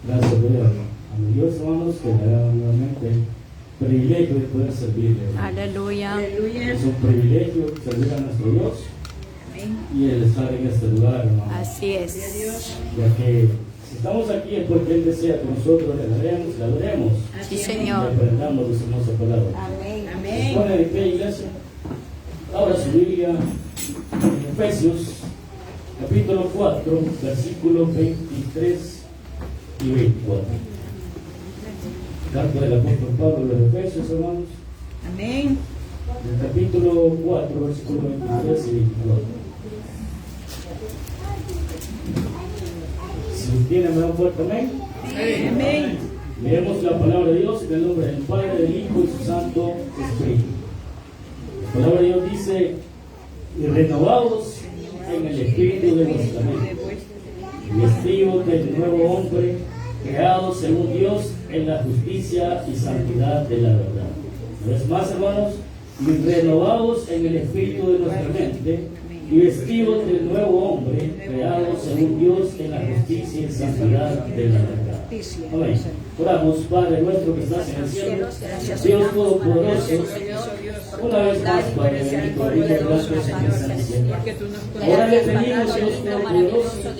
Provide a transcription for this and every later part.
Gracias a mi Dios, hermanos, que me da nuevamente el privilegio de poder servirle. Aleluya. Es un privilegio servir a nuestro Dios y el estar en este lugar, hermano. Así es. Ya que si estamos aquí es porque Él desea que nosotros le adoremos Sí, y Señor. aprendamos de su hermosa palabra. Amén. ¿Se pone de pie, iglesia? Ahora su Biblia en Efesios, capítulo 4, versículos 23 y 24. Carta del apóstol Pablo a los Efesios, hermanos. Amén. El capítulo 4, versículos 23 y 24. Si tiene, me da un fuerte amén. Amén. Leemos la palabra de Dios en el nombre del Padre, del Hijo y su Santo Espíritu. La palabra de Dios dice: y renovados en el espíritu de vuestra mente, vestidos del nuevo hombre, creado según Dios en la justicia y santidad de la verdad. Una vez más, hermanos, y renovados en el espíritu de nuestra mente, y vestidos del nuevo hombre, creado según Dios en la justicia y santidad de la verdad. Amén. Oramos, Padre nuestro que estás en el cielo, Dios Todopoderoso, una vez más, Padre bendito, gracias en esta nación. Ahora le pedimos, Dios Todopoderoso,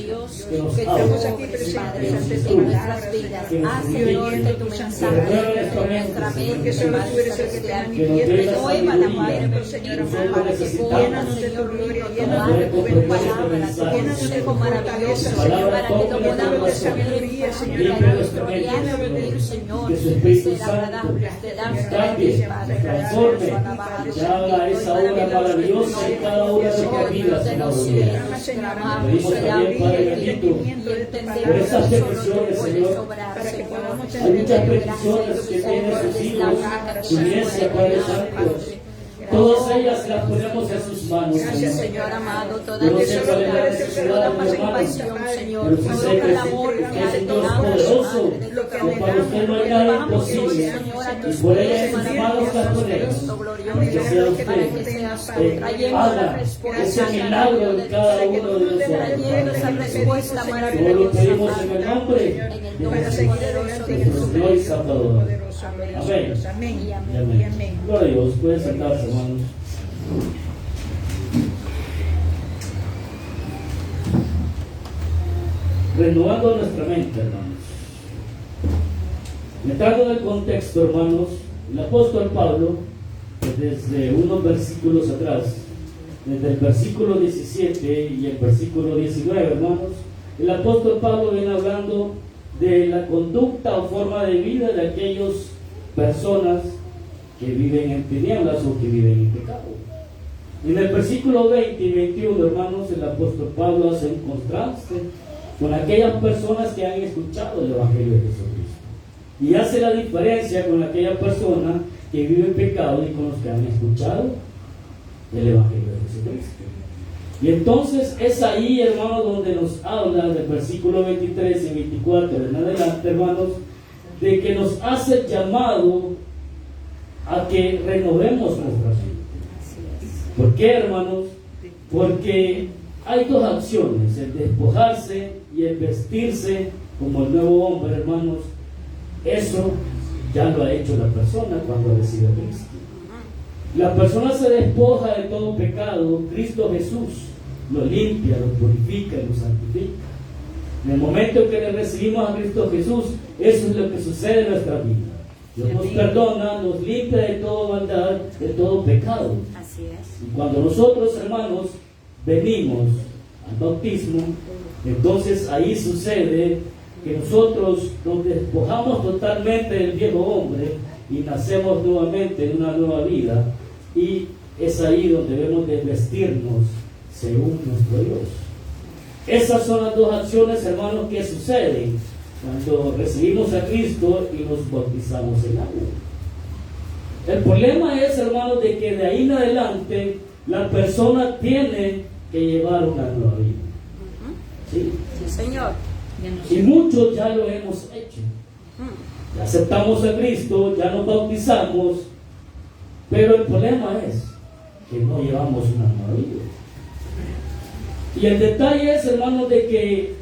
que nos Estamos hable, aquí presentes que nos ante instruya, nuestras vidas. que nos Haz, guíe, Señor, que tu que mensaje renueve entre nuestra nuestra mente, mente, que solo tú eres el que celestial. te que nos dé la Renueva la sabiduría Padre que Señor bendito, amado, para que necesitamos puedas, de tu Señor, gloria, mío, llénanos tomar de tu tu bendición, palabra, tu llénanos de consejo tu maravilloso, fortaleza, Señor, Señor, para que lo toque podamos de vivir, sabiduría, Señor, para limpia que nuestra nuestro mente, diario Señor, vivir, Señor, que su Espíritu sea Santo agradable, te damos nos cambie, nos transforme, que haga esa obra maravillosa en cada una de nuestras vidas, de los Señor. cielos, Pedimos también, Padre bendito, por estas peticiones, Señor. Hay muchas peticiones que tienen sus hijos, su iglesia, Padre Santo. Todas ellas las ponemos en sus manos, Gracias, Señor. Señor amado, toda Yo no sé cuál es la necesidad, necesidad toda de mi hermano, pasión, Señor, pero sí sé coloca que el amor que es has un Dios detonado, poderoso, Padre, de lo que que para usted no hay nada imposible, y por ella en sus manos las ponemos, que sea usted trayendo la haga respuesta, ese milagro en cada uno de nosotros, trayendo esa Padre. respuesta Todo lo maravillosa, pedimos en el nombre en el de nombre Jesús, poderoso de nuestro Señor y Salvador. Amén. Amén. Amén. Y Y amén. amén. Gloria a Dios, pueden sentarse, hermanos. Renovando nuestra mente, hermanos. Entrando en el contexto, hermanos, el apóstol Pablo, desde unos versículos atrás, desde el versículo 17 y el versículo 19, hermanos, el apóstol Pablo viene hablando de la conducta o forma de vida de aquellas personas que viven en tinieblas o que viven en pecado. En el versículo 20 y 21, hermanos, el apóstol Pablo hace un contraste con aquellas personas que han escuchado el Evangelio de Jesucristo. Y hace la diferencia con aquella persona que vive en pecado y con los que han escuchado el Evangelio de Jesucristo. Y entonces es ahí, hermanos, donde nos habla del versículo 23 y 24 en adelante, hermanos, de que nos hace el llamado a que renovemos nuestra mente. ¿Por qué, hermanos? Porque hay dos acciones: el despojarse y el vestirse como el nuevo hombre, hermanos. Eso ya lo ha hecho la persona cuando recibe a Cristo. La persona se despoja de todo pecado. Cristo Jesús lo limpia, lo purifica y lo santifica. En el momento en que le recibimos a Cristo Jesús, eso es lo que sucede en nuestra vida. Dios nos perdona, nos limpia de toda maldad, de todo pecado. Así es. Y cuando nosotros, hermanos, venimos al bautismo, entonces ahí sucede que nosotros nos despojamos totalmente del viejo hombre y nacemos nuevamente en una nueva vida, y es ahí donde debemos de vestirnos según nuestro Dios. Esas son las dos acciones, hermanos, que suceden cuando recibimos a Cristo y nos bautizamos en agua. El problema es, hermanos, de que de ahí en adelante la persona tiene que llevar una nueva vida. ¿Sí? Sí, Señor. Y muchos ya lo hemos hecho. Ya aceptamos a Cristo, ya nos bautizamos, pero el problema es que no llevamos una nueva vida. Y el detalle es, hermanos, de que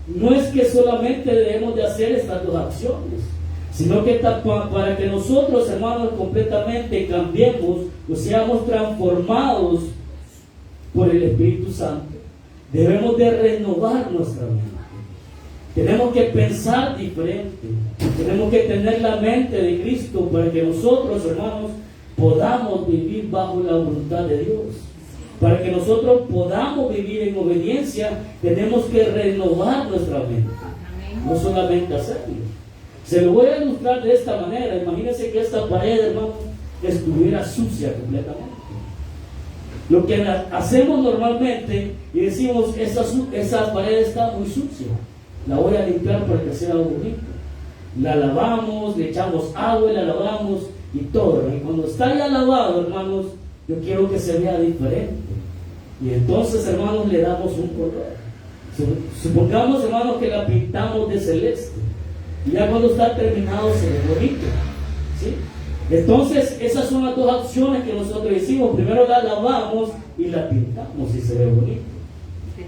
no es que solamente debemos de hacer estas dos acciones, sino que para que nosotros, hermanos, completamente cambiemos o seamos transformados por el Espíritu Santo, debemos de renovar nuestra mente. Tenemos que pensar diferente, tenemos que tener la mente de Cristo para que nosotros, hermanos, podamos vivir bajo la voluntad de Dios. Para que nosotros podamos vivir en obediencia, tenemos que renovar nuestra mente, no solamente hacerlo. Se lo voy a ilustrar de esta manera. Imagínense que esta pared, hermano, estuviera sucia completamente. Lo que hacemos normalmente y decimos, esa pared está muy sucia, la voy a limpiar para que sea bonito. La lavamos, le echamos agua y la lavamos y todo. Y cuando está ya lavado, hermanos, yo quiero que se vea diferente. Y entonces, hermanos, le damos un color. Supongamos, hermanos, que la pintamos de celeste. Y ya cuando está terminado se ve bonito, ¿sí? Entonces, esas son las dos acciones que nosotros hicimos. Primero la lavamos y la pintamos y se ve bonito.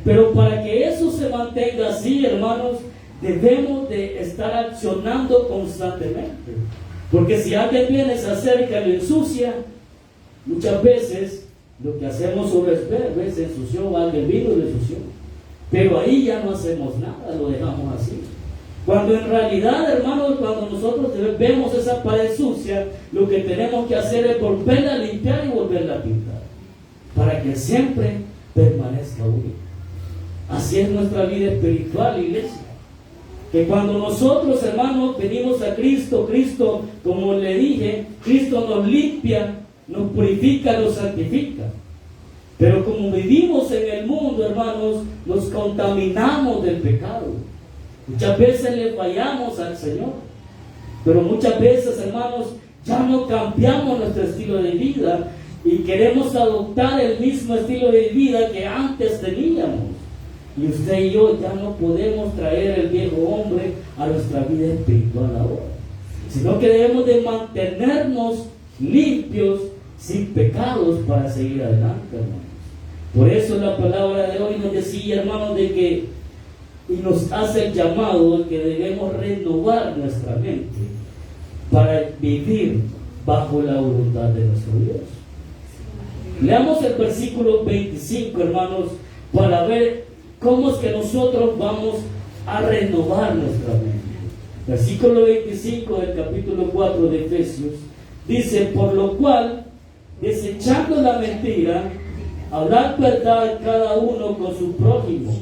Pero para que eso se mantenga así, hermanos, debemos de estar accionando constantemente. Porque si alguien viene, se acerca y lo ensucia, muchas veces lo que hacemos sobre es ver, se ensució, alguien vino y lo ensució. Pero ahí ya no hacemos nada, lo dejamos así. Cuando en realidad, hermanos, cuando nosotros vemos esa pared sucia, lo que tenemos que hacer es volverla a limpiar y volverla a pintar, para que siempre permanezca bonita. Así es nuestra vida espiritual, iglesia. Que cuando nosotros, hermanos, venimos a Cristo, Cristo, como le dije, Cristo nos limpia, nos purifica, nos santifica. Pero como vivimos en el mundo, hermanos, nos contaminamos del pecado. Muchas veces le fallamos al Señor, pero muchas veces, hermanos, ya no cambiamos nuestro estilo de vida y queremos adoptar el mismo estilo de vida que antes teníamos. Y usted y yo ya no podemos traer el viejo hombre a nuestra vida espiritual ahora, sino que debemos de mantenernos limpios, sin pecados, para seguir adelante, hermanos. Por eso la palabra de hoy nos decía, hermanos, de que y nos hace el llamado de que debemos renovar nuestra mente para vivir bajo la voluntad de nuestro Dios. Leamos el versículo 25, hermanos, para ver cómo es que nosotros vamos a renovar nuestra mente. Versículo 25 del capítulo 4 de Efesios dice: por lo cual, desechando la mentira, hablad verdad cada uno con su prójimo,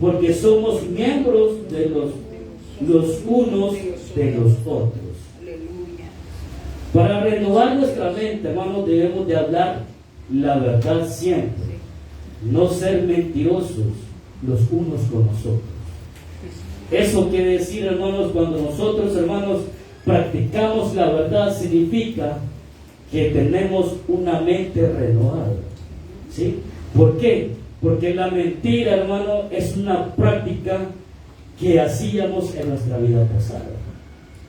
porque somos miembros de los unos de los otros. Para renovar nuestra mente, hermanos, debemos de hablar la verdad siempre, no ser mentirosos los unos con nosotros. Eso quiere decir, hermanos, cuando nosotros, hermanos, practicamos la verdad, significa que tenemos una mente renovada, ¿sí? ¿Por qué? Porque la mentira, hermano, es una práctica que hacíamos en nuestra vida pasada,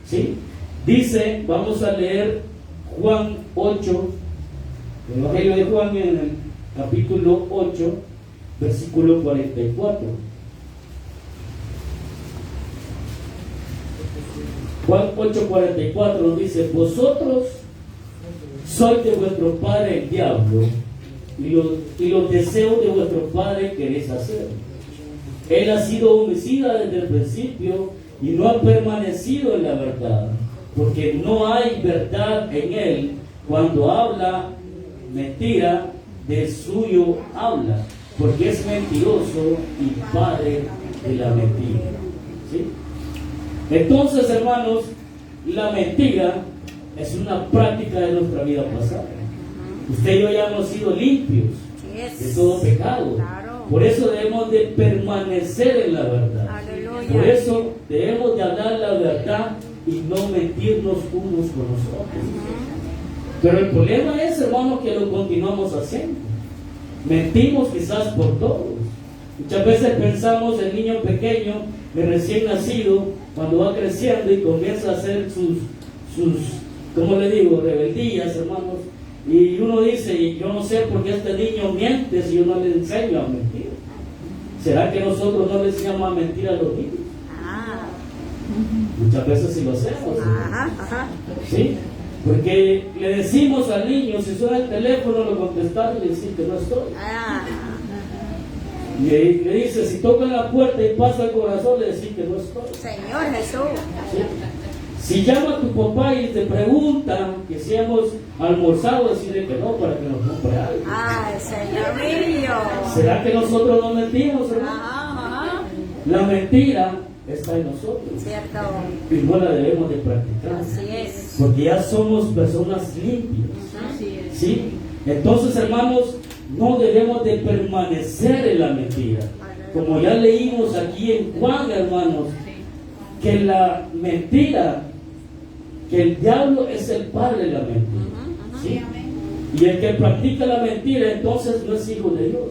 ¿sí? Dice, vamos a leer Juan 8, el Evangelio de Juan en el capítulo 8, versículo 44. Juan 8:44 nos dice: vosotros sois de vuestro padre el diablo, y los deseos de vuestro padre queréis hacer. Él ha sido homicida desde el principio y no ha permanecido en la verdad, porque no hay verdad en él. Cuando habla mentira, de suyo habla, porque es mentiroso y padre de la mentira, ¿sí? Entonces, hermanos, la mentira es una práctica de nuestra vida pasada. Usted y yo ya hemos sido limpios de todo pecado. Por eso debemos de permanecer en la verdad. Por eso debemos de hablar la verdad y no mentirnos unos con los otros. Pero el problema es, hermanos, que lo continuamos haciendo. Mentimos quizás por todos. Muchas veces pensamos el niño pequeño, el recién nacido, cuando va creciendo y comienza a hacer sus ¿cómo le digo?, rebeldías, hermanos. Y uno dice: y yo no sé por qué este niño miente si yo no le enseño a mentir. ¿Será que nosotros no le enseñamos a mentir a los niños? Ah, Muchas veces sí lo hacemos. ajá, ajá. ¿Sí? Porque le decimos al niño, si suena el teléfono, lo contestar y le decir que no estoy. Ah, Y le dice, si tocan la puerta y pasa el corazón, le decís que no estoy. Señor Jesús. ¿Sí? Si llama a tu papá y te preguntan que si hemos almorzado, decirle que no para que nos compre algo. Ay, Señor mío. ¿Será que nosotros no mentimos, hermano? Ajá, ajá. La mentira está en nosotros Cierto. y no la debemos de practicar. Así es. Porque ya somos personas limpias. Así es. ¿Sí? Entonces, hermanos, no debemos de permanecer en la mentira. Como ya leímos aquí en Juan, hermanos, que la mentira, que el diablo es el padre de la mentira. ¿Sí? Y el que practica la mentira, entonces no es hijo de Dios,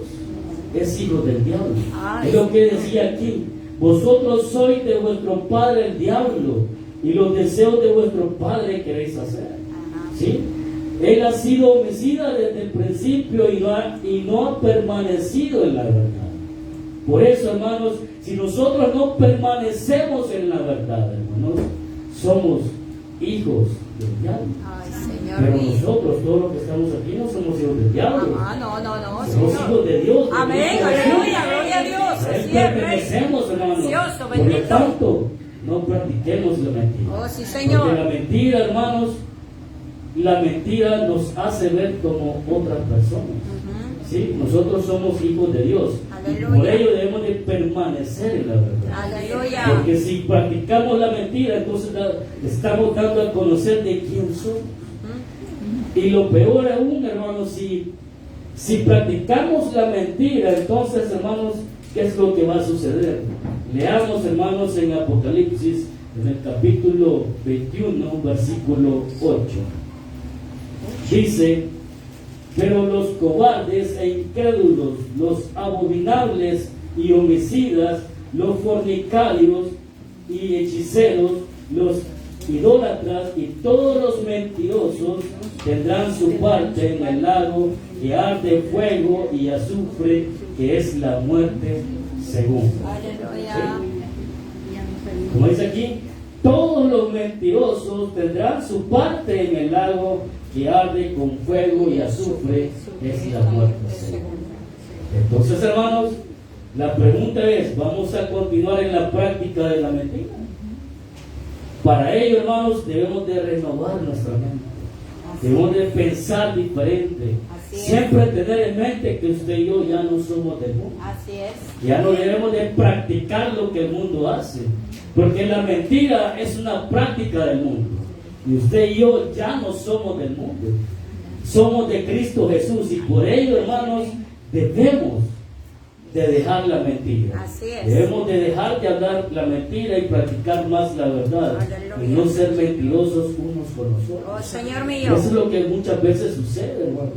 es hijo del diablo. Ay, Es lo que decía aquí. Vosotros sois de vuestro padre el diablo, y los deseos de vuestro padre queréis hacer. Ajá. ¿Sí? Él ha sido homicida desde el principio y no ha permanecido en la verdad. Por eso, hermanos, si nosotros no permanecemos en la verdad, hermanos, somos hijos del diablo. Ay, Señor Pero mío. nosotros, todos los que estamos aquí, no somos hijos del diablo. Ah, no, no, no, Somos Señor. hijos de Dios. de Amén, Cristo Jesús. aleluya, gloria a Dios. A Él Así es, Rey. pertenecemos, hermanos. Precioso, Por lo bendito. tanto, no practiquemos la mentira. Oh, sí, Porque Señor. la mentira, hermanos, la mentira nos hace ver como otras personas. Ujú. ¿Sí? Nosotros somos hijos de Dios. Y Aleluya. por ello debemos de permanecer en la verdad. Aleluya. Porque si practicamos la mentira, entonces estamos dando a conocer de quién somos. Ujú. Y lo peor aún, hermanos, si practicamos la mentira, entonces, hermanos, ¿qué es lo que va a suceder? Leamos, hermanos, en Apocalipsis, en el capítulo 21, versículo 8. Dice: pero los cobardes e incrédulos, los abominables y homicidas, los fornicarios y hechiceros, los idólatras y todos los mentirosos tendrán su parte en el lago que arde fuego y azufre, que es la muerte segunda. Aleluya. Como dice aquí, todos los mentirosos tendrán su parte en el lago que arde con fuego y azufre, es la muerte segunda. Entonces, hermanos, la pregunta es, ¿vamos a continuar en la práctica de la mentira? Para ello, hermanos, debemos de renovar nuestra mente. Debemos de pensar diferente. Así es. Siempre tener en mente que usted y yo ya no somos del mundo. Así es. Ya no debemos de practicar lo que el mundo hace. Porque la mentira es una práctica del mundo. Y usted y yo ya no somos del mundo. Somos de Cristo Jesús. Y por ello, hermanos, debemos de dejar la mentira. Así es. Debemos de dejar de hablar la mentira y practicar más la verdad. Aleluya. Y no ser mentirosos unos con los Oh, otros. Señor Y mío. eso es lo que muchas veces sucede, hermanos.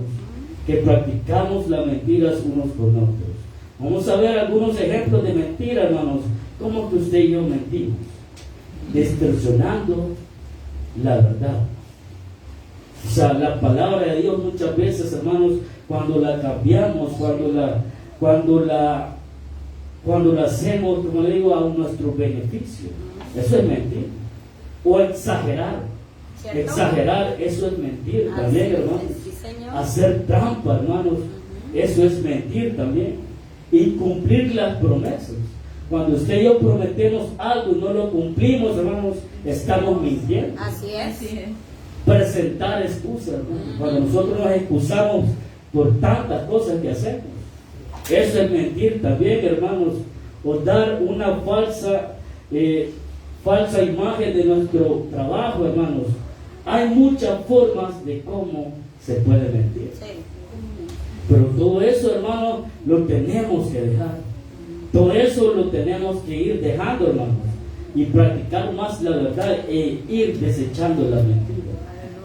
Que practicamos las mentiras unos con otros. Vamos a ver algunos ejemplos de mentira, hermanos. ¿Cómo que usted y yo mentimos? Distorsionando la verdad. O sea, la palabra de Dios muchas veces, hermanos, cuando la cambiamos, cuando la hacemos, como le digo, a nuestro beneficio, eso es mentir. O exagerar. ¿Cierto? Exagerar, eso es mentir Así también, es, hermanos. sí, Señor. Hacer trampa, hermanos, eso es mentir también. Incumplir las promesas. Cuando usted y yo prometemos algo y no lo cumplimos, hermanos, estamos mintiendo. Así es. Así es. Presentar excusas, hermanos. Cuando nosotros nos excusamos por tantas cosas que hacemos, eso es mentir también, hermanos. O dar una falsa imagen de nuestro trabajo, hermanos. Hay muchas formas de cómo se puede mentir. Sí. Pero todo eso, hermanos, lo tenemos que dejar. Todo eso lo tenemos que ir dejando, hermanos. Y practicar más la verdad e ir desechando la mentira.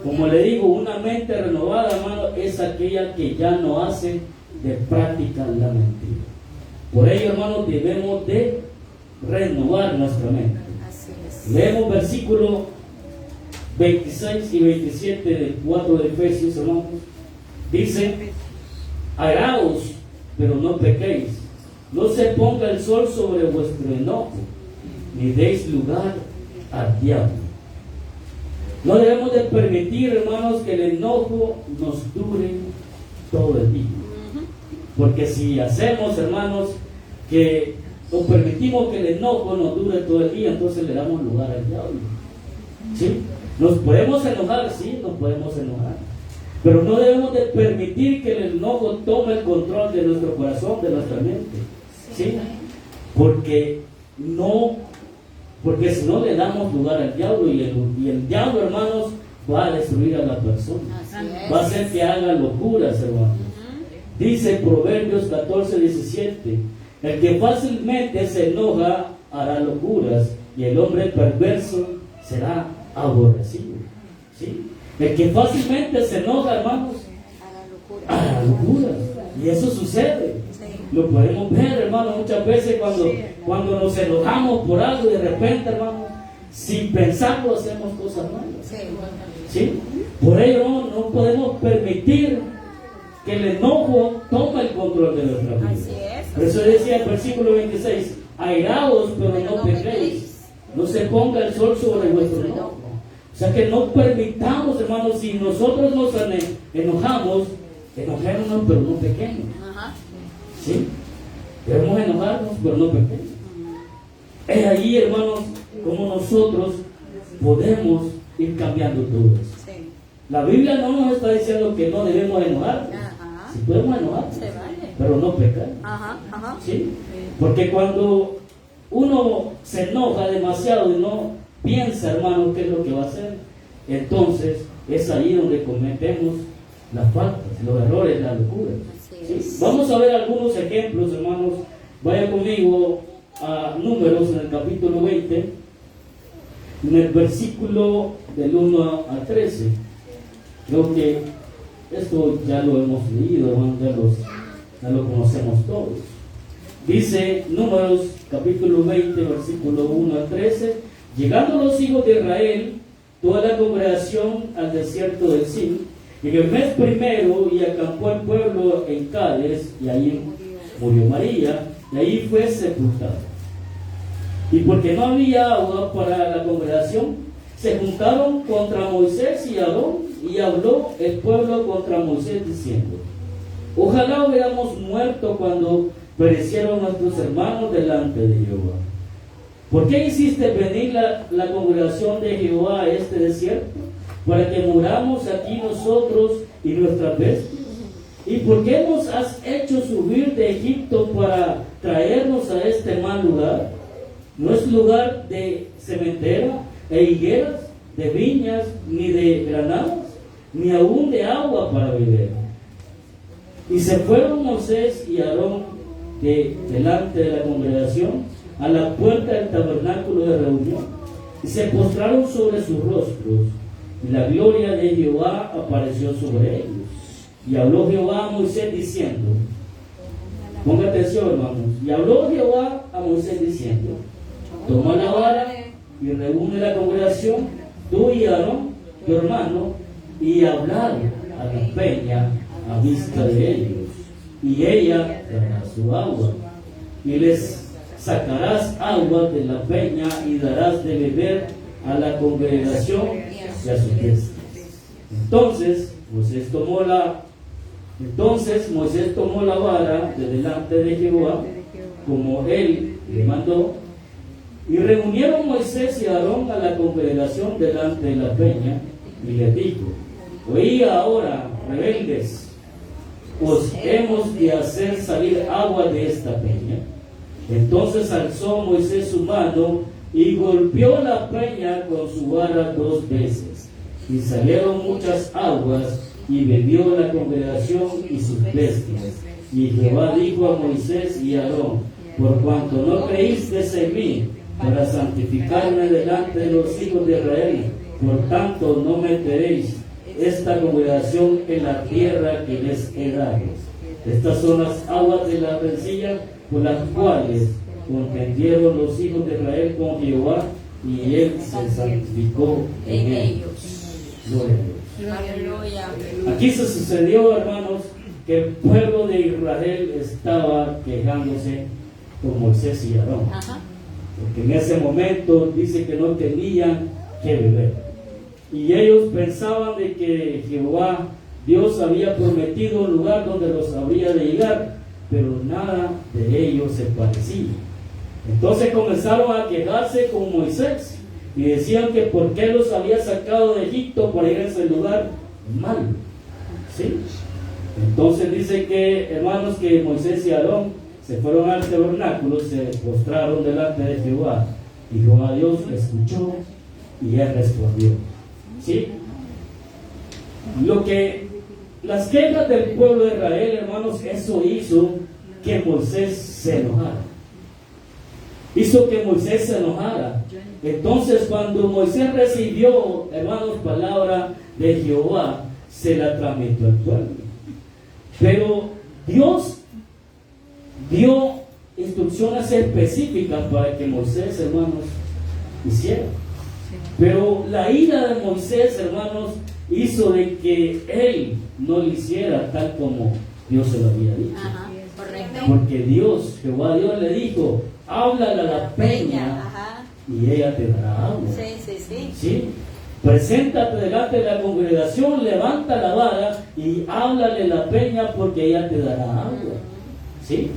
Como le digo, una mente renovada, hermano, es aquella que ya no hace de práctica la mentira. Por ello, hermanos, debemos de renovar nuestra mente. Así es. Leemos versículos 26 y 27 del 4 de Efesios, hermanos. Dice: airaos, pero no pequéis. no se ponga el sol sobre vuestro enojo, ni deis lugar al diablo. No debemos de permitir, hermanos, que el enojo nos dure todo el día. Porque si hacemos, hermanos, que o permitimos que el enojo nos dure todo el día, entonces le damos lugar al diablo. ¿Sí? Nos podemos enojar, sí, nos podemos enojar. Pero no debemos de permitir que el enojo tome el control de nuestro corazón, de nuestra mente. ¿Sí? Porque si no le damos lugar al diablo, y el diablo, hermanos, va a destruir a la persona. Va a hacer que haga locuras, hermanos. Dice Proverbios 14:17: el que fácilmente se enoja hará locuras, y el hombre perverso será aborrecido. ¿Sí? El que fácilmente se enoja, hermanos, hará locuras. Y eso sucede. Lo podemos ver, hermanos, muchas veces cuando nos enojamos por algo y de repente, hermanos, sin pensarlo hacemos cosas malas. ¿Sí? Por ello no podemos permitir que el enojo tome el control de nuestra vida. Por eso decía el versículo 26: airaos, pero no pequéis, no se ponga el sol sobre vuestro enojo. O sea que no permitamos, hermanos, si nosotros nos enojamos, enojémonos, pero no pequeños. ¿Sí? Debemos enojarnos, pero no pequeños. Es ahí, hermanos, como nosotros podemos ir cambiando todo eso. La Biblia no nos está diciendo que no debemos enojarnos. Si podemos enojarnos, pero no pecar. ¿Sí? Porque cuando uno se enoja demasiado y no piensa, hermano, qué es lo que va a hacer, entonces es ahí donde cometemos las faltas, los errores, las locuras. ¿Sí? Vamos a ver algunos ejemplos, hermanos. Vaya conmigo a Números, en el capítulo 20, en el versículo del 1 al 13. Creo que esto ya lo hemos leído, hermanos, ya lo conocemos todos. Dice Números capítulo 20, versículo 1 al 13: llegando los hijos de Israel, toda la congregación, al desierto del Sin, en el mes primero, y acampó el pueblo en Cades, y ahí murió María, y ahí fue sepultada. Y porque no había agua para la congregación, se juntaron contra Moisés y Aarón, y habló el pueblo contra Moisés diciendo: ojalá hubiéramos muerto cuando perecieron nuestros hermanos delante de Jehová. ¿Por qué hiciste venir la congregación de Jehová a este desierto? Para que muramos aquí nosotros y nuestras bestias. ¿Y por qué nos has hecho subir de Egipto para traernos a este mal lugar? No es lugar de cementera e higueras, de viñas, ni de granadas, ni aún de agua para beber. Y se fueron Moisés y Aarón delante de la congregación a la puerta del tabernáculo de reunión, y se postraron sobre sus rostros, y la gloria de Jehová apareció sobre ellos. Y habló Jehová a Moisés diciendo, ponga atención, hermanos, y habló Jehová a Moisés diciendo: toma la vara y reúne la congregación, tú y Aarón, tu hermano, y hablad a la peña a vista de ellos, y ella dará su agua, y les sacarás agua de la peña y darás de beber a la congregación y a sus bestias. Entonces Moisés tomó la vara de delante de Jehová, como él le mandó, y reunieron Moisés y Aarón a la congregación delante de la peña, y les dijo: oí ahora, rebeldes, os hemos de hacer salir agua de esta peña. Entonces alzó Moisés su mano y golpeó la peña con su vara 2 veces, y salieron muchas aguas, y bebió la congregación y sus bestias. Y Jehová dijo a Moisés y a Aarón: por cuanto no creísteis en mí para santificarme delante de los hijos de Israel, por tanto no meteréis esta congregación en la tierra que les he dado. Estas son las aguas de la rencilla por las cuales contendieron los hijos de Israel con Jehová, y él se santificó en ellos. Gloria a Dios. Aquí se sucedió, hermanos, que el pueblo de Israel estaba quejándose con Moisés y Aarón. Ajá. Porque en ese momento dice que no tenían que beber. Y ellos pensaban de que Jehová, Dios había prometido un lugar donde los habría de llegar, pero nada de ellos se parecía. Entonces comenzaron a quejarse con Moisés y decían que por qué los había sacado de Egipto para ir a ese lugar malo. ¿Sí? Entonces dice que, hermanos, que Moisés y Aarón se fueron al tabernáculo, se postraron delante de Jehová, y Jehová Dios escuchó y él respondió. ¿Sí? Las quejas del pueblo de Israel, hermanos, eso hizo que Moisés se enojara. Hizo que Moisés se enojara. Entonces, cuando Moisés recibió, hermanos, palabra de Jehová, se la transmitió al pueblo. Pero Dios dio instrucciones específicas para que Moisés, hermanos, hiciera. Pero la ira de Moisés, hermanos, hizo de que él no lo hiciera tal como Dios se lo había dicho. Ajá, correcto. Porque Dios, Jehová Dios le dijo, háblale a la peña Ajá. y ella te dará agua. Sí. ¿Sí? Preséntate delante de la congregación, levanta la vara y háblale a la peña porque ella te dará agua. ¿Sí?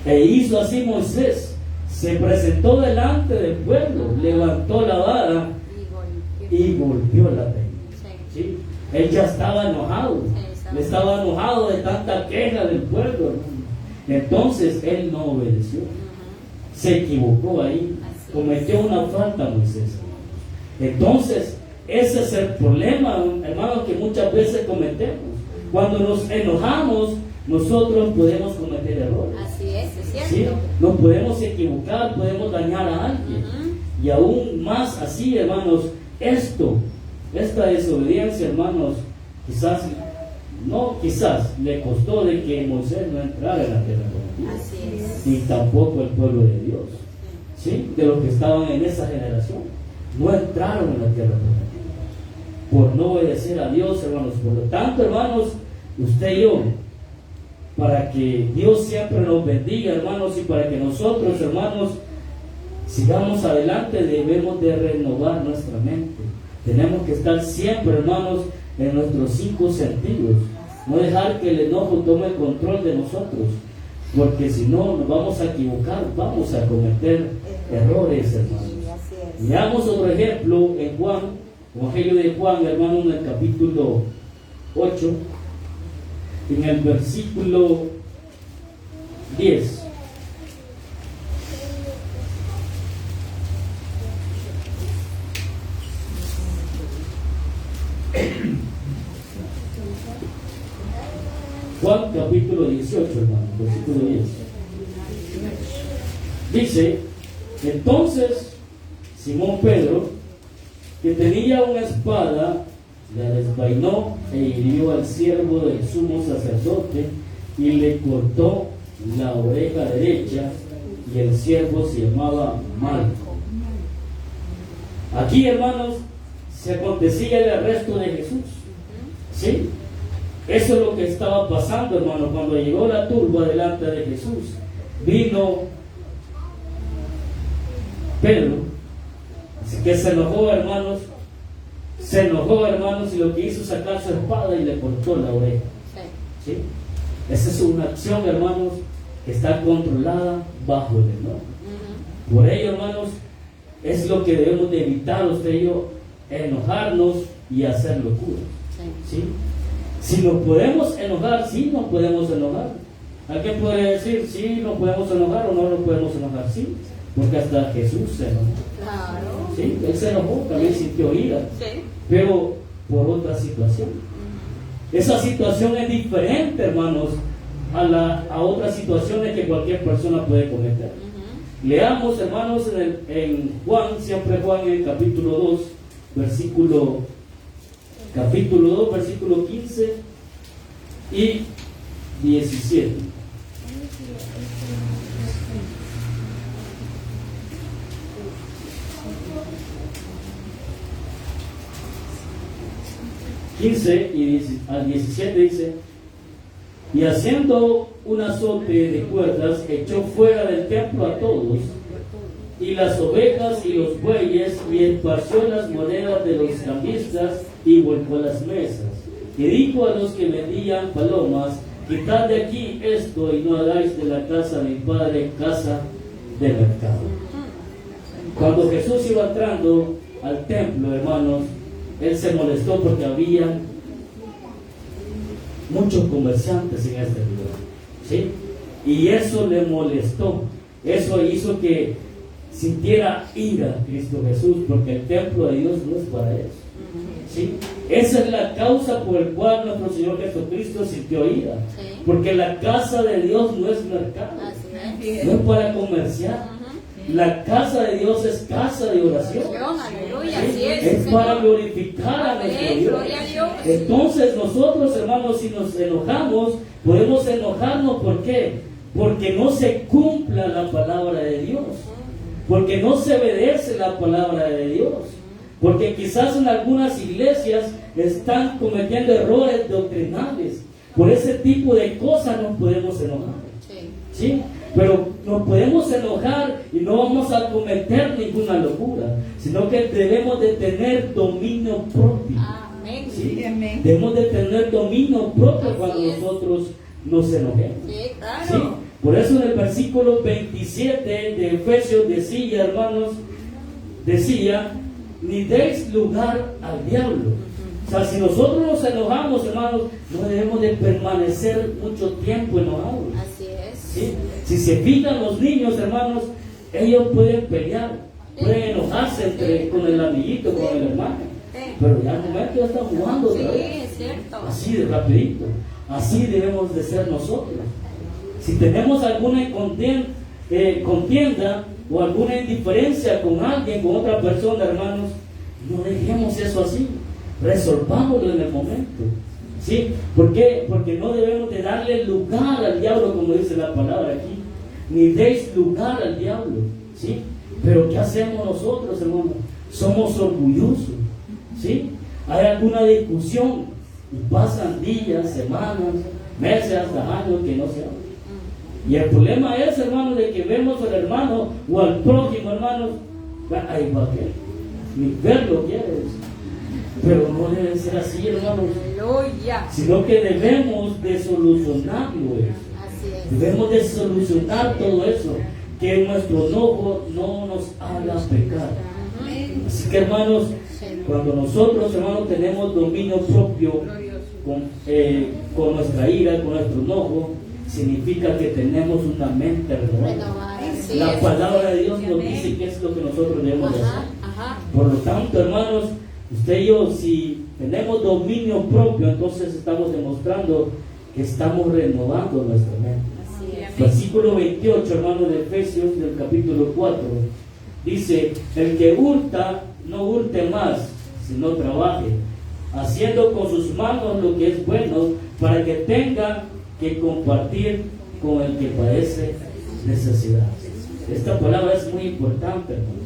E hizo así Moisés, se presentó delante del pueblo, levantó la vara y golpeó la peña. ¿Sí? Él ya estaba enojado, estaba enojado de tanta queja del pueblo, hermano. Entonces él no obedeció, se equivocó ahí, cometió una falta Moisés. Entonces ese es el problema, hermanos, que muchas veces cometemos. Cuando nos enojamos, nosotros podemos cometer errores. Así es cierto. ¿Sí? Nos podemos equivocar, podemos dañar a alguien. Y aún más así, hermanos, esta desobediencia, hermanos, quizás le costó de que Moisés no entrara en la tierra prometida. Así es. Ni tampoco el pueblo de Dios. ¿Sí? De los que estaban en esa generación. No entraron en la tierra prometida. Por no obedecer a Dios, hermanos. Por lo tanto, hermanos, usted y yo, para que Dios siempre nos bendiga, hermanos, y para que nosotros, hermanos, sigamos adelante, debemos de renovar nuestra mente. Tenemos que estar siempre, hermanos, en nuestros 5 sentidos. No dejar que el enojo tome el control de nosotros, porque si no nos vamos a equivocar, vamos a cometer errores, hermanos. Veamos otro ejemplo en Juan, Evangelio de Juan, hermano, en el capítulo 8, en el versículo 10. Juan capítulo 18, hermano, versículo 10. Dice, entonces Simón Pedro, que tenía una espada, la desvainó e hirió al siervo del sumo sacerdote y le cortó la oreja derecha, y el siervo se llamaba Malco. Aquí, hermanos, se acontecía el arresto de Jesús. ¿Sí? Eso es lo que estaba pasando, hermano. Cuando llegó la turba delante de Jesús, vino Pedro, así que se enojó, hermanos, y lo que hizo sacar su espada y le cortó la oreja. ¿Sí? Esa es una acción, hermanos, que está controlada bajo el enojo. Por ello, hermanos, es lo que debemos de evitar usted y yo, enojarnos y hacer locuras. ¿Sí? Si nos podemos enojar, sí nos podemos enojar. Alguien puede decir, sí nos podemos enojar o no nos podemos enojar, sí, porque hasta Jesús se enojó. Claro. ¿Sí? Él se enojó, también sintió ira, pero por otra situación. Esa situación es diferente, hermanos, a otras situaciones que cualquier persona puede cometer. Leamos, hermanos, en Juan, siempre Juan, en el capítulo 2, versículo 15 y 17. al 17 dice, Y haciendo un azote de cuerdas, echó fuera del templo a todos, y las ovejas y los bueyes, y esparció las monedas de los cambistas, y volcó las mesas. Y dijo a los que vendían palomas: quitad de aquí esto, y no hagáis de la casa de mi padre casa de mercado. Cuando Jesús iba entrando al templo, hermanos, él se molestó porque había muchos comerciantes en este lugar, ¿sí? Y eso le molestó. Eso hizo que sintiera ira Cristo Jesús, porque el templo de Dios no es para eso, ¿sí? Esa es la causa por la cual nuestro Señor Jesucristo sintió ira, Sí. porque la casa de Dios no es mercado, Así es. no es para comerciar. La casa de Dios es casa de oración. Aleluya, ¿Sí? así es. Es Señor. para glorificar a nuestro Amén, Dios. gloria a Dios. Entonces nosotros, hermanos, si nos enojamos, podemos enojarnos. ¿Por qué? Porque no se cumpla la palabra de Dios, porque no se obedece la palabra de Dios, porque quizás en algunas iglesias están cometiendo errores doctrinales. Por ese tipo de cosas nos podemos enojar, Sí. ¿sí? Pero nos podemos enojar y no vamos a cometer ninguna locura, sino que debemos de tener dominio propio. Amén. ¿Sí? Amén. Debemos de tener dominio propio Así cuando es. nosotros nos enojemos. Sí, ¿Sí? claro. Por eso en el versículo 27 de Efesios decía, hermanos, decía: ni deis lugar al diablo. O sea, si nosotros nos enojamos, hermanos, no debemos de permanecer mucho tiempo enojados. Así es. ¿Sí? Si se fijan los niños, hermanos, ellos pueden pelear, pueden enojarse con el amiguito, con el hermano, Sí. pero ya al momento ya están jugando Sí, otra vez. es cierto. Así de rapidito. Así debemos de ser nosotros. Si tenemos alguna contienda o alguna indiferencia con alguien, con otra persona, hermanos, no dejemos eso así. Resolvámoslo en el momento. ¿Sí? ¿Por qué? Porque no debemos de darle lugar al diablo, como dice la palabra aquí. Ni deis lugar al diablo. ¿Sí? Pero ¿qué hacemos nosotros, hermanos? Somos orgullosos. ¿Sí? Hay alguna discusión y pasan días, semanas, meses, hasta años que no se hablan. Y el problema es, hermanos, de que vemos al hermano o al prójimo, hermanos, ahí va que ni verlo quieres. Pero no debe ser así, hermanos, Aleluya. sino que debemos de solucionarlo eso. Así es. Debemos de solucionar todo eso, que nuestro enojo no nos haga pecar. Así que, hermanos, cuando nosotros, hermanos, tenemos dominio propio con nuestra ira, con nuestro enojo, significa que tenemos una mente renovada. Renovada. Así La es. palabra de Dios nos dice que es lo que nosotros debemos de Ajá, hacer. ajá. Por lo tanto, hermanos, usted y yo, si tenemos dominio propio, entonces estamos demostrando que estamos renovando nuestra mente. Así es. Versículo 28, hermanos, de Efesios, del capítulo 4, dice: el que hurta, no hurte más, sino trabaje, haciendo con sus manos lo que es bueno, para que tenga que compartir con el que padece necesidad. Esta palabra es muy importante, hermano.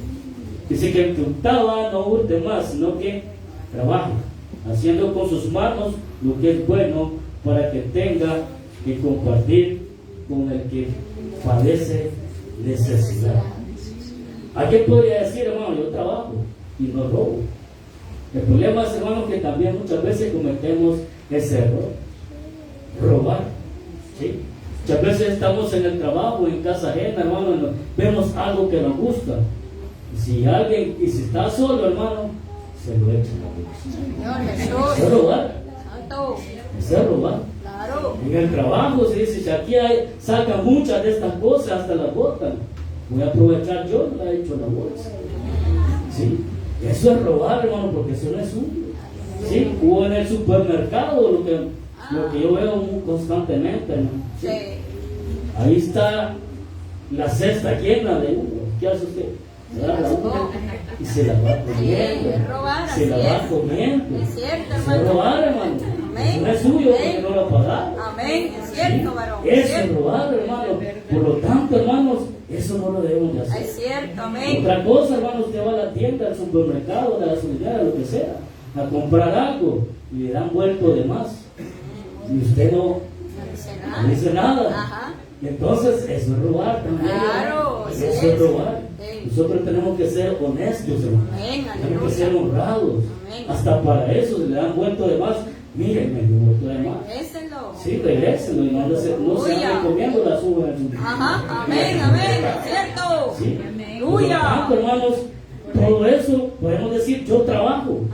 Dice que el que hurtaba no hurte más, sino que trabaje, haciendo con sus manos lo que es bueno, para que tenga que compartir con el que padece necesidad. ¿A qué podría decir, hermano? Yo trabajo y no robo. El problema es, hermano, que también muchas veces cometemos ese error: robar. ¿Sí? Muchas veces estamos en el trabajo, en casa ajena, hermano, vemos algo que nos gusta. Si está solo, hermano, se lo echan a Señor Eso Jesús. es robar. Santo. Eso es robar. Claro. En el trabajo se dice: si aquí sacan muchas de estas cosas, hasta las botan, voy a aprovechar yo, la he hecho en la bolsa. ¿Sí? Eso es robar, hermano, porque eso no es suyo. ¿Sí? O en el supermercado, lo que yo veo muy constantemente, hermano. ¿Sí? Sí. Ahí está la cesta llena de uva. ¿Qué hace usted? Se da la uva y se la va comiendo. es robar, Se la así va es. comiendo. Es cierto, Eso es hermano. robar, hermano. Amén. Eso no es suyo porque Amén. no lo pagaron. Amén. Es cierto, varón. Eso Es es cierto. robar, hermano. Por lo tanto, hermanos, eso no lo debemos de hacer. Es cierto. Amén. Otra cosa, hermano, usted va a la tienda, al supermercado, a la gasolinera, lo que sea, a comprar algo y le dan vuelto de más. Y usted no No dice nada. Ajá. Entonces, eso es robar también. Claro, Eso sí es es. robar. Sí. Nosotros tenemos que ser honestos, hermano. Amén, Tenemos que ser aleluya. honrados. Amén. Hasta para eso, si le dan vuelto de más, miren, me dio vuelto de más. Regréselo. Sí, regrésenlo y no se Aleluya. anden comiendo las uvas. Ajá, amén, amén, es cierto. Sí. Por lo Aleluya. tanto, hermanos, todo eso podemos decir, yo trabajo, Ujú.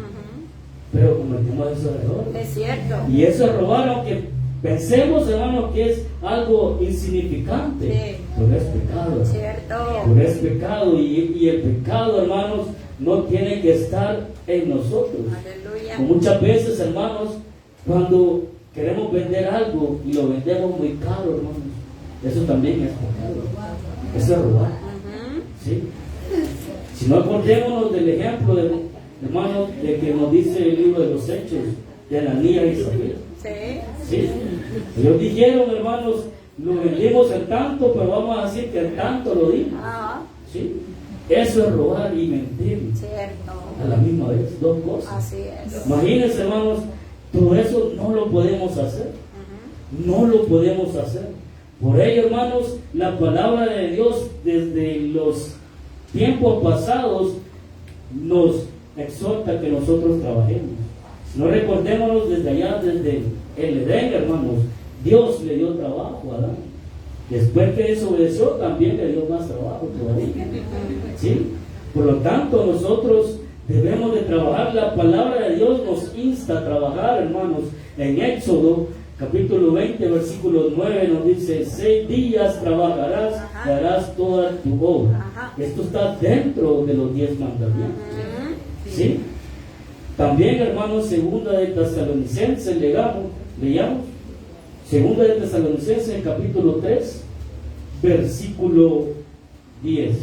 pero cometemos esos errores. Es cierto. Y eso es robar, aunque pensemos, hermanos, que es algo insignificante, Sí. pero es pecado. Cierto. Pero es pecado y el pecado, hermanos, no tiene que estar en nosotros. Aleluya. Muchas veces, hermanos, cuando queremos vender algo y lo vendemos muy caro, hermanos, eso también es pecado. Eso es robar. Ujú. ¿Sí? Si no, acordémonos del ejemplo, hermanos, de que nos dice el libro de los Hechos, de Ananías y Zafira. Sí. ¿Sí? Ellos dijeron, hermanos, lo vendimos en tanto, pero vamos a decir que en tanto lo dimos. Ajá. ¿Sí? Eso es robar y mentir Cierto. a la misma vez, dos cosas. Así es. Imagínense, hermanos, todo eso no lo podemos hacer. Ujú. No lo podemos hacer. Por ello, hermanos, la palabra de Dios desde los tiempos pasados nos exhorta que nosotros trabajemos. Si no, recordémonos desde allá, desde el Edén, hermanos, Dios le dio trabajo a Adán. Después que desobedeció, también le dio más trabajo todavía. ¿Sí? Por lo tanto, nosotros debemos de trabajar. La palabra de Dios nos insta a trabajar, hermanos. En Éxodo, capítulo 20, versículo 9, nos dice: 6 días trabajarás y harás toda tu obra. Ajá. Esto está dentro de los 10 mandamientos. Ujú. ¿Sí? También, hermanos, segunda de Tesalonicenses, leamos. Segunda de Tesalonicenses, capítulo 3, versículo 10.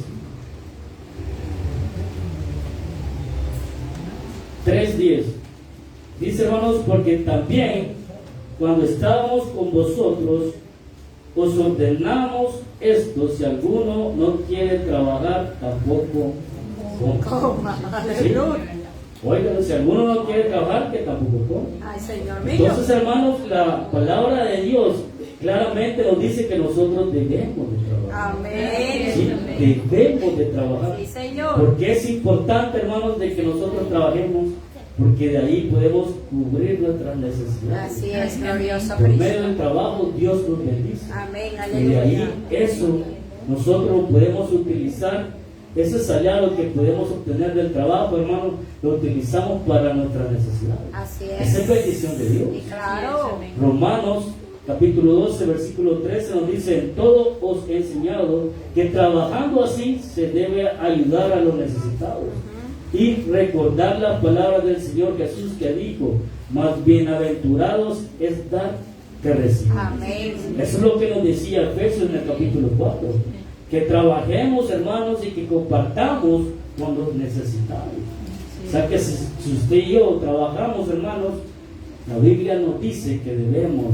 3:10. Dice, hermanos, porque también cuando estábamos con vosotros, os ordenamos esto: si alguno no quiere trabajar, tampoco coma. Coma. ¿Sí? Aleluya. Oigan, si alguno no quiere trabajar, que tampoco coma. Ay, Señor mío. Entonces, hermanos, la palabra de Dios claramente nos dice que nosotros debemos de trabajar. Sí, Amén. debemos de trabajar. Sí, Señor. Porque es importante, hermanos, de que nosotros trabajemos, porque de ahí podemos cubrir nuestras necesidades. Así es, glorioso Por medio Cristo. del trabajo, Dios nos bendice. Amén, Y de ahí, aleluya. eso, nosotros podemos utilizar ese salario que podemos obtener del trabajo, hermano, lo utilizamos para nuestras necesidades. Así Esa es es. bendición de Dios. Y claro. Romanos capítulo 12, versículo 13 nos dice: en todo os he enseñado que trabajando así se debe ayudar a los necesitados y recordar las palabras del Señor Jesús, que dijo: más bienaventurados es dar que recibir. Amén. Eso es lo que nos decía Efesios en el capítulo 4, que trabajemos, hermanos, y que compartamos cuando necesitamos. O sea que si usted y yo trabajamos, hermanos, la Biblia nos dice que debemos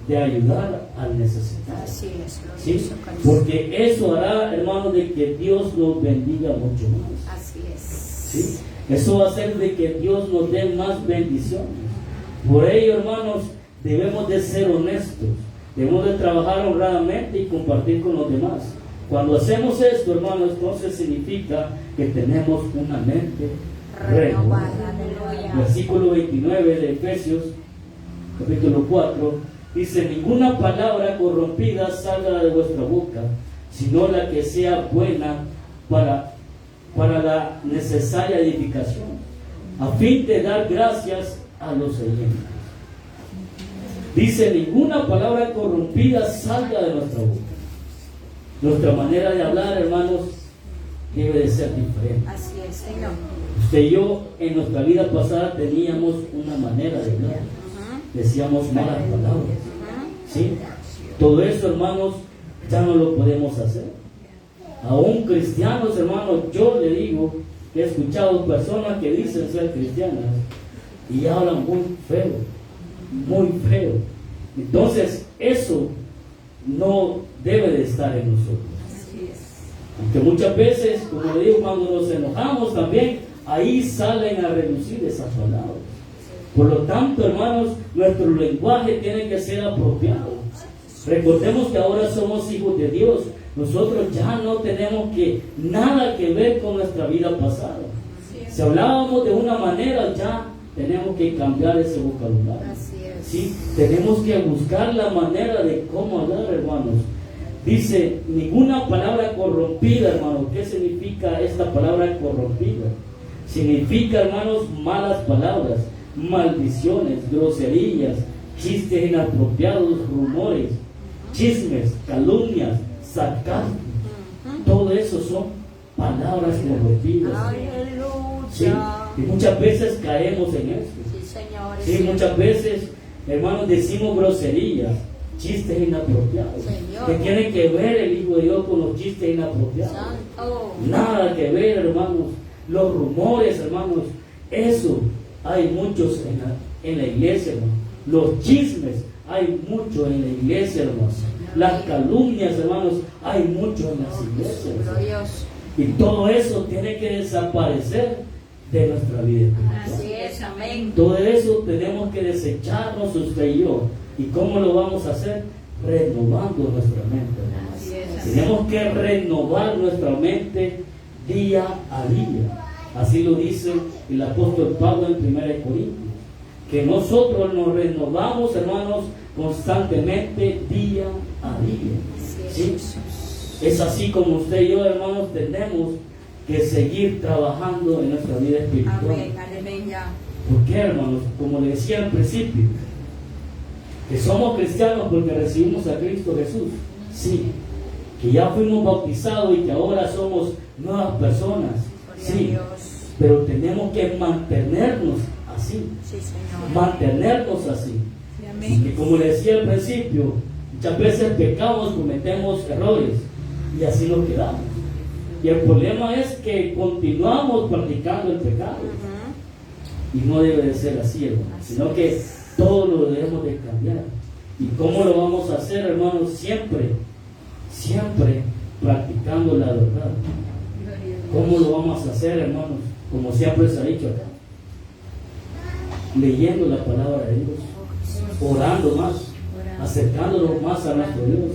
de ayudar al necesitado. Así es, ¿Sí? glorioso Cristo. Porque eso hará, hermanos, de que Dios nos bendiga mucho más. Así es. ¿Sí? Eso va a hacer de que Dios nos dé más bendiciones. Por ello, hermanos, debemos de ser honestos, debemos de trabajar honradamente y compartir con los demás. Cuando hacemos esto, hermanos, entonces significa que tenemos una mente renovada. Renovada, aleluya. Versículo 29 de Efesios, capítulo 4, dice: ninguna palabra corrompida salga de vuestra boca, sino la que sea buena para la necesaria edificación, a fin de dar gracias a los oyentes. Dice: ninguna palabra corrompida salga de nuestra boca. Nuestra manera de hablar, hermanos, debe de ser diferente. Así es, Señor. Usted y yo en nuestra vida pasada teníamos una manera de hablar. Decíamos malas palabras. ¿Sí? Todo eso, hermanos, ya no lo podemos hacer. Aún cristianos, hermanos, yo le digo que he escuchado personas que dicen ser cristianas y hablan muy feo, muy feo. Entonces, eso no debe de estar en nosotros. Aunque muchas veces, como le digo, cuando nos enojamos también, ahí salen a reducir esas palabras. Por lo tanto, hermanos, nuestro lenguaje tiene que ser apropiado. Recordemos que ahora somos hijos de Dios. Nosotros ya no tenemos nada que ver con nuestra vida pasada. Si hablábamos de una manera, ya tenemos que cambiar ese vocabulario. Así es. ¿Sí? Tenemos que buscar la manera de cómo hablar, hermanos. Dice, ninguna palabra corrompida, hermanos. ¿Qué significa esta palabra corrompida? Significa, hermanos, malas palabras, maldiciones, groserías, chistes inapropiados, rumores, chismes, calumnias, sarcasmo. Todo eso son palabras corrompidas. Sí, Aleluya. y muchas veces caemos en esto. Sí, Señor. es Sí, cierto. muchas veces, hermanos, decimos groserías, chistes inapropiados. Señor. ¿Qué tiene que ver el Hijo de Dios con los chistes inapropiados? Santo. Nada que ver, hermanos. Los rumores, hermanos, eso hay muchos en la iglesia, hermanos. Los chismes, hay mucho en la iglesia, hermanos. Las calumnias, hermanos, hay mucho en las iglesias, hermanos. Glorioso. Y todo eso tiene que desaparecer de nuestra vida espiritual. Así es, amén. Todo eso tenemos que desecharnos usted y yo. ¿Y cómo lo vamos a hacer? Renovando nuestra mente, hermanos. Así es, amén. Tenemos que renovar nuestra mente día a día. Así lo dice el apóstol Pablo en 1 Corintios. Que nosotros nos renovamos, hermanos, constantemente día a día. Así es, ¿Sí? Jesús. Es así como usted y yo, hermanos, tenemos que seguir trabajando en nuestra vida espiritual. Amén, aleluya. ¿Por qué, hermanos? Como le decía al principio, que somos cristianos porque recibimos a Cristo Jesús. Sí. Que ya fuimos bautizados y que ahora somos nuevas personas. Gloria a Sí. Dios. Pero tenemos que mantenernos así. Sí, Señor. Mantenernos así. Y como le decía al principio, muchas veces pecamos, cometemos errores y así nos quedamos. Y el problema es que continuamos practicando el pecado. Ujú. Y no debe de ser así, hermano, sino que todo lo debemos de cambiar. ¿Y cómo lo vamos a hacer, hermanos? Siempre practicando la verdad. Gloria a Dios. ¿Cómo lo vamos a hacer, hermanos? Como siempre se ha dicho acá. Leyendo la palabra de Dios, orando más, acercándonos más a nuestro Dios,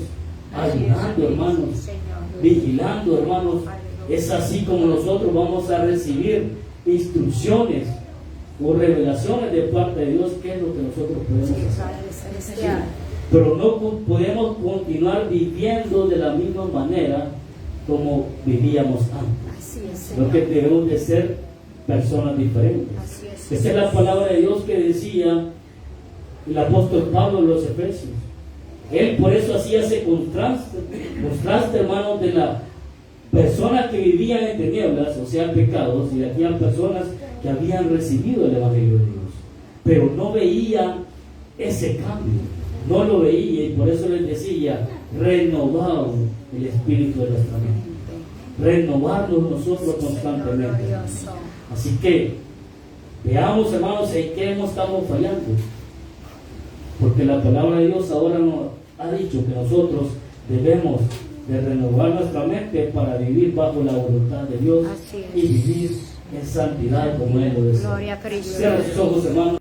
ayunando, hermanos, Señor. vigilando, hermanos. Es así como nosotros vamos a recibir instrucciones o revelaciones de parte de Dios, qué es lo que nosotros podemos hacer. Padre celestial. Pero no podemos continuar viviendo de la misma manera como vivíamos antes. Así es, Sino que Señor. debemos de ser personas diferentes. Así es. Esa es la palabra de Dios que decía el apóstol Pablo en los Efesios. Él por eso hacía ese contraste, hermanos, de la personas que vivían en tinieblas, o sea, pecados, y de aquellas personas que habían recibido el Evangelio de Dios, pero no veían ese cambio, no lo veía, y por eso les decía, renovaos el espíritu de nuestra mente, renovarnos nosotros constantemente. Glorioso. Así que veamos, hermanos, en qué estamos fallando, porque la palabra de Dios ahora nos ha dicho que nosotros debemos de renovar nuestra mente para vivir bajo la voluntad de Dios Así es. y vivir en santidad como Él lo desea. Gloria a Cristo. Cierra sus ojos, hermanos.